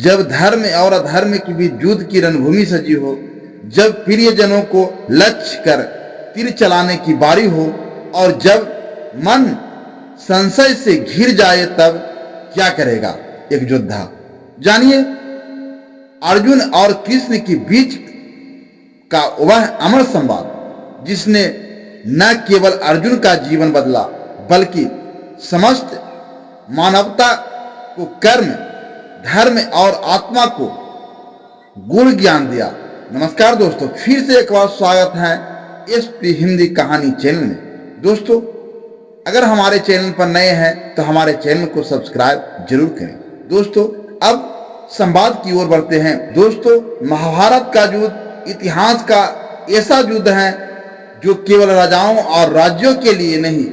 जब धर्म और अधर्म की भी युद्ध की रणभूमि सजी हो, जब प्रियजनों को लक्ष्य कर तीर चलाने की बारी हो और जब मन संशय से घिर जाए, तब क्या करेगा एक योद्धा। जानिए, अर्जुन और कृष्ण के बीच का वह अमर संवाद जिसने न केवल अर्जुन का जीवन बदला बल्कि समस्त मानवता को कर्म, धर्म और आत्मा को गुण ज्ञान दिया। नमस्कार दोस्तों, फिर से एक बार स्वागत है एसपी हिंदी कहानी चैनल में। दोस्तों, अगर हमारे चैनल पर नए हैं तो हमारे चैनल को सब्सक्राइब जरूर करें। दोस्तों, अब संवाद की ओर बढ़ते हैं। दोस्तों, महाभारत का युद्ध इतिहास का ऐसा युद्ध है जो केवल राजाओं और राज्यों के लिए नहीं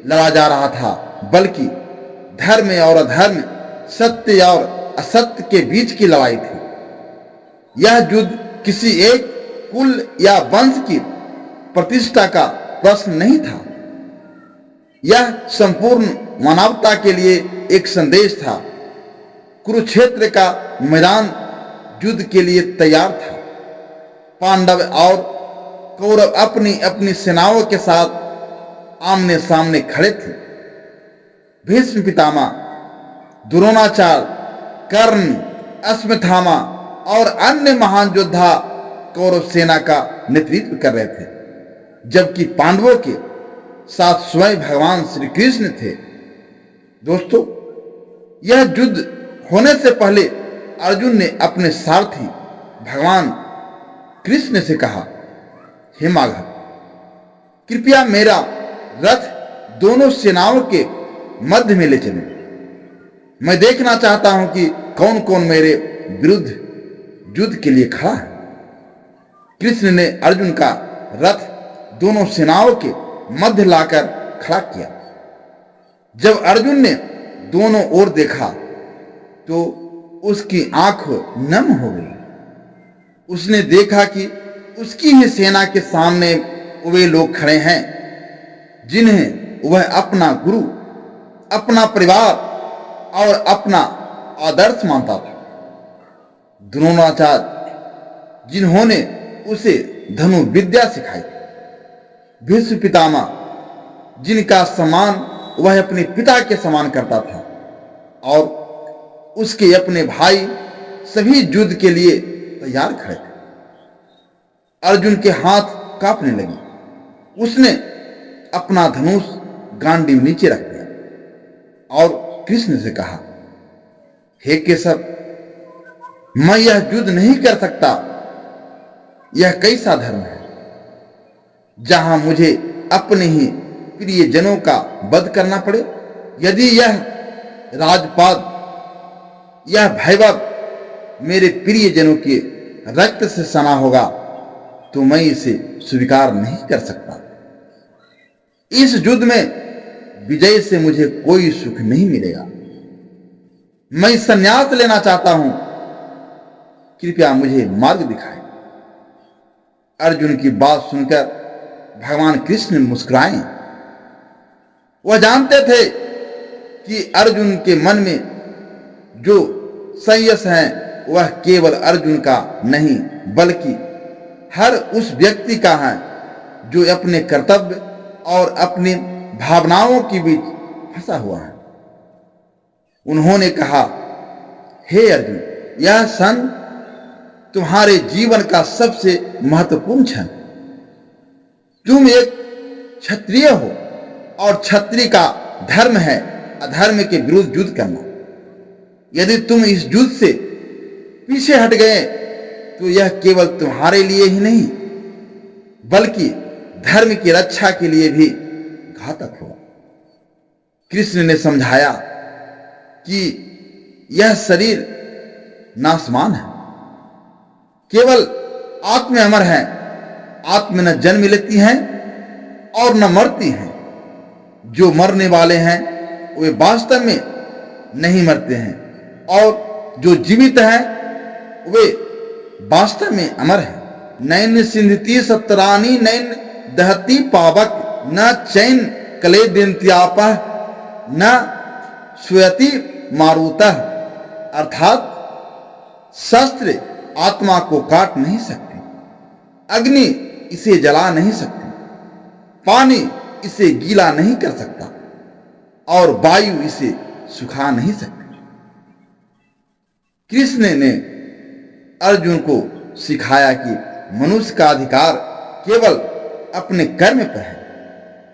लड़ा जा रहा था, बल्कि धर्म और अधर्म, सत्य और असत्य के बीच की लड़ाई थी। यह युद्ध किसी एक कुल या वंश की प्रतिष्ठा का प्रश्न नहीं था। यह संपूर्ण मानवता के लिए एक संदेश था। कुरुक्षेत्र का मैदान युद्ध के लिए तैयार था। पांडव और कौरव अपनी अपनी सेनाओं के साथ आमने सामने खड़े थे। भीष्म पितामह, द्रोणाचार्य, कर्ण, अश्वत्थामा और अन्य महान योद्धा कौरव सेना का नेतृत्व कर रहे थे, जबकि पांडवों के साथ स्वयं भगवान श्री कृष्ण थे। दोस्तों, यह युद्ध होने से पहले अर्जुन ने अपने सारथी भगवान कृष्ण से कहा, हे माधव, कृपया मेरा रथ दोनों सेनाओं के मध्य में ले चलें। मैं देखना चाहता हूं कि कौन कौन मेरे विरुद्ध युद्ध के लिए खड़ा है। कृष्ण ने अर्जुन का रथ दोनों सेनाओं के मध्य लाकर खड़ा किया। जब अर्जुन ने दोनों ओर देखा तो उसकी आंख नम हो गई। उसने देखा कि उसकी ही सेना के सामने वे लोग खड़े हैं जिन्हें वह अपना गुरु, अपना परिवार और अपना आदर्श मानता था। द्रोणाचार्य, जिन्होंने उसे धनु विद्या सिखाई, भीष्म पितामह, जिनका सम्मान वह अपने पिता के समान करता था, और उसके अपने भाई सभी युद्ध के लिए तैयार खड़े थे। अर्जुन के हाथ कांपने लगे। उसने अपना धनुष गांडीव नीचे रख दिया और कृष्ण से कहा, हे केशव, मैं यह युद्ध नहीं कर सकता। यह कैसा धर्म है जहां मुझे अपने ही प्रियजनों का वध करना पड़े? यदि यह राजपाद, यह वैभव मेरे प्रियजनों के रक्त से सना होगा तो मैं इसे स्वीकार नहीं कर सकता। इस युद्ध में विजय से मुझे कोई सुख नहीं मिलेगा। मैं संन्यास लेना चाहता हूं। कृपया मुझे मार्ग दिखाएं। अर्जुन की बात सुनकर भगवान कृष्ण मुस्कुराए। वह जानते थे कि अर्जुन के मन में जो संयस है वह केवल अर्जुन का नहीं बल्कि हर उस व्यक्ति का है जो अपने कर्तव्य और अपनी भावनाओं के बीच फंसा हुआ है। उन्होंने कहा, हे अर्जुन, यह क्षण तुम्हारे जीवन का सबसे महत्वपूर्ण क्षण। तुम एक क्षत्रिय हो और क्षत्रिय का धर्म है अधर्म के विरुद्ध युद्ध करना। यदि तुम इस युद्ध से पीछे हट गए तो यह केवल तुम्हारे लिए ही नहीं बल्कि धर्म की रक्षा के लिए भी घातक होगा। कृष्ण ने समझाया कि यह शरीर नाशवान है, केवल आत्मा अमर है। आत्मा न जन्म लेती हैं और न मरती हैं। जो मरने वाले हैं वे वास्तव में नहीं मरते हैं और जो जीवित हैं वे वास्तव में अमर है। नैन सिंधती सतरानी नैन दहती पावक न चैन कले दिन्त्यापह न श्वेति मारुतः। अर्थात शस्त्र आत्मा को काट नहीं सकते, अग्नि इसे जला नहीं सकती, पानी इसे गीला नहीं कर सकता और वायु इसे सुखा नहीं सकती। कृष्ण ने अर्जुन को सिखाया कि मनुष्य का अधिकार केवल अपने कर्म पर है,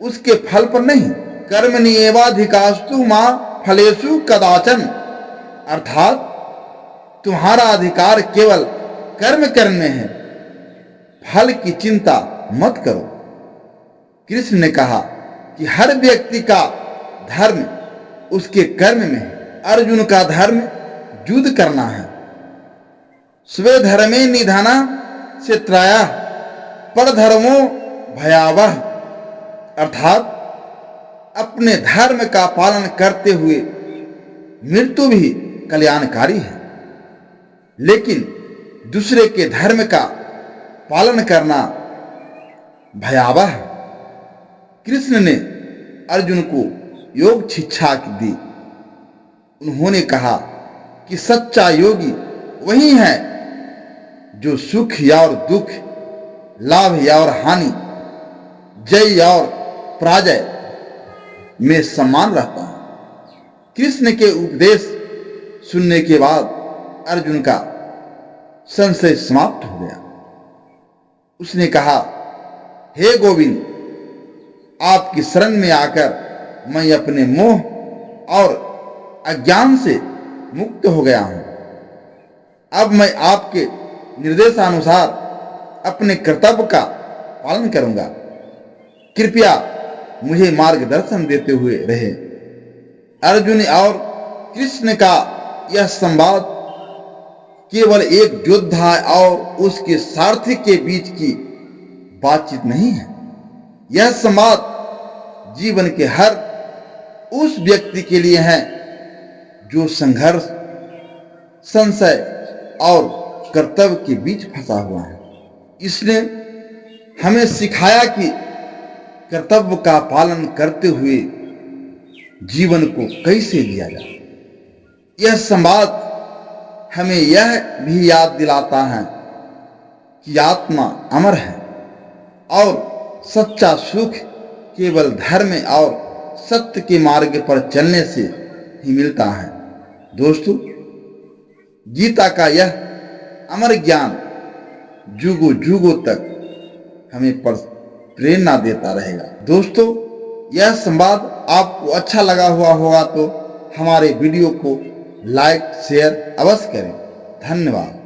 उसके फल पर नहीं। कर्मण्येवाधिकारस्तु मा फलेषु कदाचन, अर्थात तुम्हारा अधिकार केवल कर्म करने में है, फल की चिंता मत करो। कृष्ण ने कहा कि हर व्यक्ति का धर्म उसके कर्म में है। अर्जुन का धर्म युद्ध करना है। स्वे धर्मे निधना से त्रयः परधर्मो भयावह, अर्थात अपने धर्म का पालन करते हुए मृत्यु भी कल्याणकारी है, लेकिन दूसरे के धर्म का पालन करना भयावह है। कृष्ण ने अर्जुन को योग शिक्षा दी। उन्होंने कहा कि सच्चा योगी वही है जो सुख या और दुख, लाभ या और हानि, जय या और पराजय में समान रहता है। कृष्ण के उपदेश सुनने के बाद अर्जुन का संशय समाप्त हो गया। उसने कहा, हे गोविंद, आपकी शरण में आकर मैं अपने मोह और अज्ञान से मुक्त हो गया हूं। अब मैं आपके निर्देशानुसार अपने कर्तव्य का पालन करूंगा। कृपया मुझे मार्गदर्शन देते हुए रहे। अर्जुन और कृष्ण का यह संवाद केवल एक योद्धा और उसके सारथी के बीच की बातचीत नहीं है। यह संवाद जीवन के हर उस व्यक्ति के लिए है जो संघर्ष, संशय और कर्तव्य के बीच फंसा हुआ है। इसने हमें सिखाया कि कर्तव्य का पालन करते हुए जीवन को कैसे जिया जाए। यह संवाद हमें यह भी याद दिलाता है कि आत्मा अमर है और सच्चा सुख केवल धर्म और सत्य के मार्ग पर चलने से ही मिलता है। दोस्तों, गीता का यह अमर ज्ञान जुगों जुगों तक हमें प्रेरणा देता रहेगा। दोस्तों, यह संवाद आपको अच्छा लगा हुआ होगा तो हमारे वीडियो को लाइक शेयर अवश्य करें। धन्यवाद।